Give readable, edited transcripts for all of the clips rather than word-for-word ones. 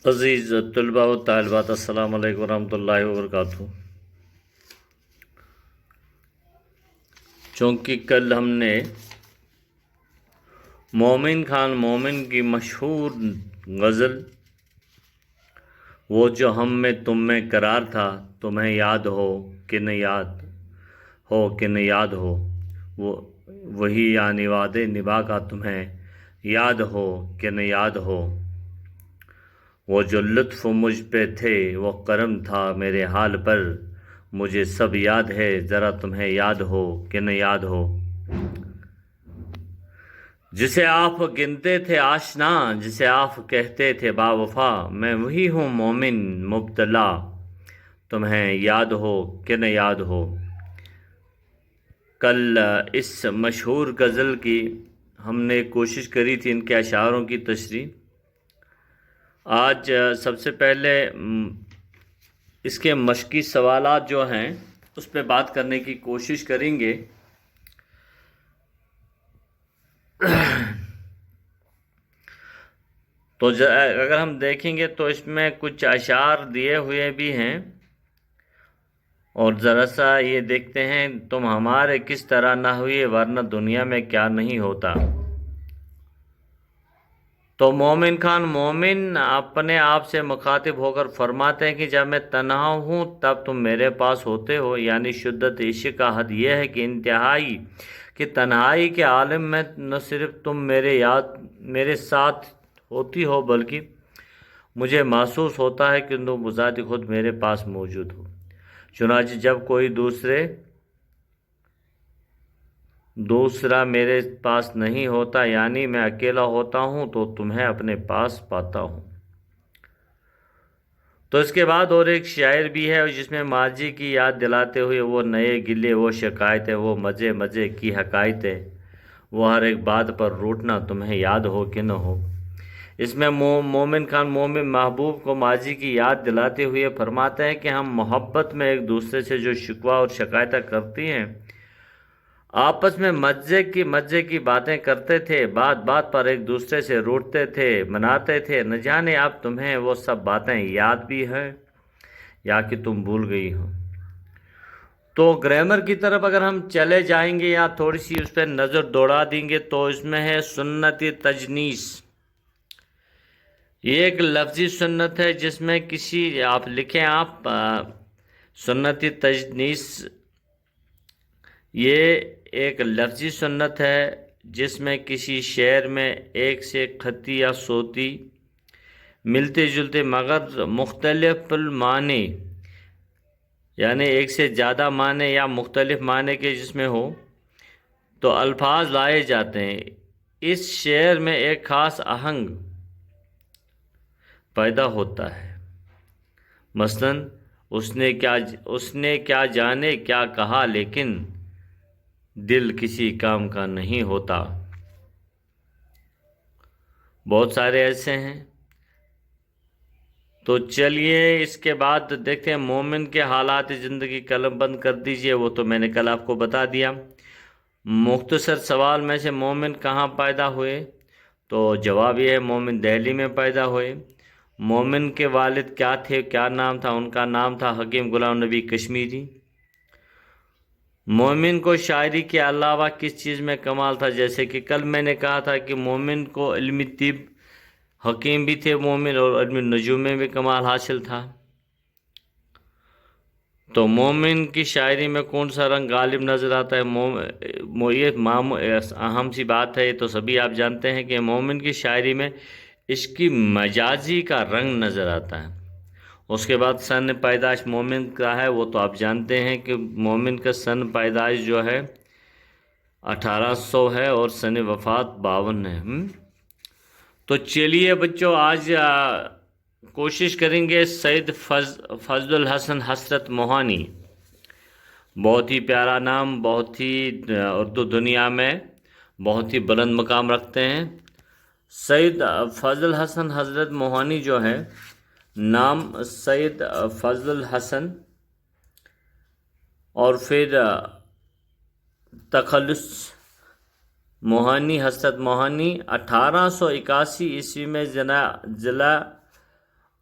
عزیز طلباء و طالبات، السلام علیکم ورحمۃ اللہ وبرکاتہ۔ چونکہ کل ہم نے مومن خان مومن کی مشہور غزل وہ جو ہم میں تم میں قرار تھا، تمہیں یاد ہو کہ نہ یاد ہو، وہی یعنی وعدے نبھا کا تمہیں یاد ہو کہ نہ یاد ہو، وہ جو لطف مجھ پہ تھے وہ کرم تھا میرے حال پر، مجھے سب یاد ہے ذرا تمہیں یاد ہو کہ نہ یاد ہو، جسے آپ گنتے تھے آشنا، جسے آپ کہتے تھے با وفا، میں وہی ہوں مومن مبتلا، تمہیں یاد ہو کہ نہ یاد ہو۔ کل اس مشہور غزل کی ہم نے کوشش کری تھی ان کے اشعاروں کی تشریح۔ آج سب سے پہلے اس کے مشقی سوالات جو ہیں اس پہ بات کرنے کی کوشش کریں گے۔ تو اگر ہم دیکھیں گے تو اس میں کچھ اشعار دیے ہوئے بھی ہیں، اور ذرا سا یہ دیکھتے ہیں، تم ہمارے کس طرح نہ ہوئے ورنہ دنیا میں کیا نہیں ہوتا۔ تو مومن خان مومن اپنے آپ سے مخاطب ہو کر فرماتے ہیں کہ جب میں تنہا ہوں تب تم میرے پاس ہوتے ہو، یعنی شدت عشق کا حد یہ ہے کہ انتہائی کہ تنہائی کے عالم میں نہ صرف تم میرے ساتھ ہوتی ہو بلکہ مجھے محسوس ہوتا ہے کہ تم بذات خود میرے پاس موجود ہو۔ چنانچہ جب کوئی دوسرا میرے پاس نہیں ہوتا، یعنی میں اکیلا ہوتا ہوں، تو تمہیں اپنے پاس پاتا ہوں۔ تو اس کے بعد اور ایک شاعر بھی ہے جس میں ماضی کی یاد دلاتے ہوئے وہ نئے گلے، وہ شکایتیں، وہ مزے کی حکایتیں، وہ ہر ایک بات پر روٹنا تمہیں یاد ہو کہ نہ ہو۔ اس میں مومن خان مومن محبوب کو ماضی کی یاد دلاتے ہوئے فرماتے ہیں کہ ہم محبت میں ایک دوسرے سے جو شکوہ اور شکایتیں کرتی ہیں، آپس میں مزے کی باتیں کرتے تھے، بات پر ایک دوسرے سے روٹتے تھے، مناتے تھے، نہ جانے اب تمہیں وہ سب باتیں یاد بھی ہیں یا کہ تم بھول گئی ہو۔ تو گرامر کی طرف اگر ہم چلے جائیں گے یا تھوڑی سی اس پہ نظر دوڑا دیں گے تو اس میں ہے سنت تجنیس۔ یہ ایک لفظی سنت ہے جس میں آپ لکھیں سنت تجنیس، یہ ایک لفظی سنت ہے جس میں کسی شعر میں ایک سے خطی یا صوتی ملتے جلتے مگر مختلف المعنی، یعنی ایک سے زیادہ معنی یا مختلف معنی کے جس میں ہو تو الفاظ لائے جاتے ہیں۔ اس شعر میں ایک خاص آہنگ پیدا ہوتا ہے، مثلاً اس نے کیا جانے کیا کہا لیکن دل کسی کام کا نہیں ہوتا۔ بہت سارے ایسے ہیں۔ تو چلیے اس کے بعد دیکھتے ہیں مومن کے حالات زندگی قلم بند کر دیجئے، وہ تو میں نے کل آپ کو بتا دیا۔ مختصر سوال میں سے مومن کہاں پیدا ہوئے؟ تو جواب یہ ہے مومن دہلی میں پیدا ہوئے۔ مومن کے والد کیا تھے، کیا نام تھا؟ ان کا نام تھا حکیم غلام نبی کشمیری۔ مومن کو شاعری کے علاوہ کس چیز میں کمال تھا؟ جیسے کہ کل میں نے کہا تھا کہ مومن کو علم طب حکیم بھی تھے مومن، اور علم نجوم میں بھی کمال حاصل تھا۔ تو مومن کی شاعری میں کون سا رنگ غالب نظر آتا ہے؟ یہ اہم سی بات ہے، تو سبھی آپ جانتے ہیں کہ مومن کی شاعری میں عشق کی مجازی کا رنگ نظر آتا ہے۔ اس کے بعد سن پیدائش مومن کا ہے، وہ تو آپ جانتے ہیں کہ مومن کا سن پیدائش جو ہے 1800 ہے اور سن وفات 52 ہے۔ تو چلیے بچوں، آج کوشش کریں گے سید فضل الحسن حسرت موہانی، بہت ہی پیارا نام، بہت ہی اردو دنیا میں بہت ہی بلند مقام رکھتے ہیں۔ سید فضل الحسن حضرت موہانی جو ہے، نام سید فضل الحسن اور پھر تخلص موہانی حسرت موہانی، 1881 عیسوی میں ضلع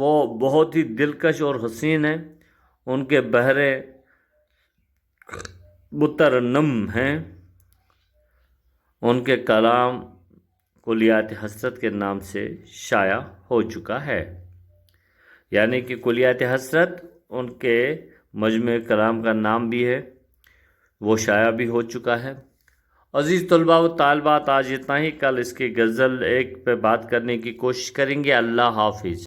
وہ بہت ہی دلکش اور حسین ہیں، ان کے بہرے مترنم ہیں، ان کے کلام کلیات حسرت کے نام سے شائع ہو چکا ہے۔ یعنی کہ کلیات حسرت ان کے مجموع کلام کا نام بھی ہے، وہ شائع بھی ہو چکا ہے۔ عزیز طلباء و طالبات، آج اتنا ہی، کل اس کی غزل ایک پہ بات کرنے کی کوشش کریں گے۔ اللہ حافظ۔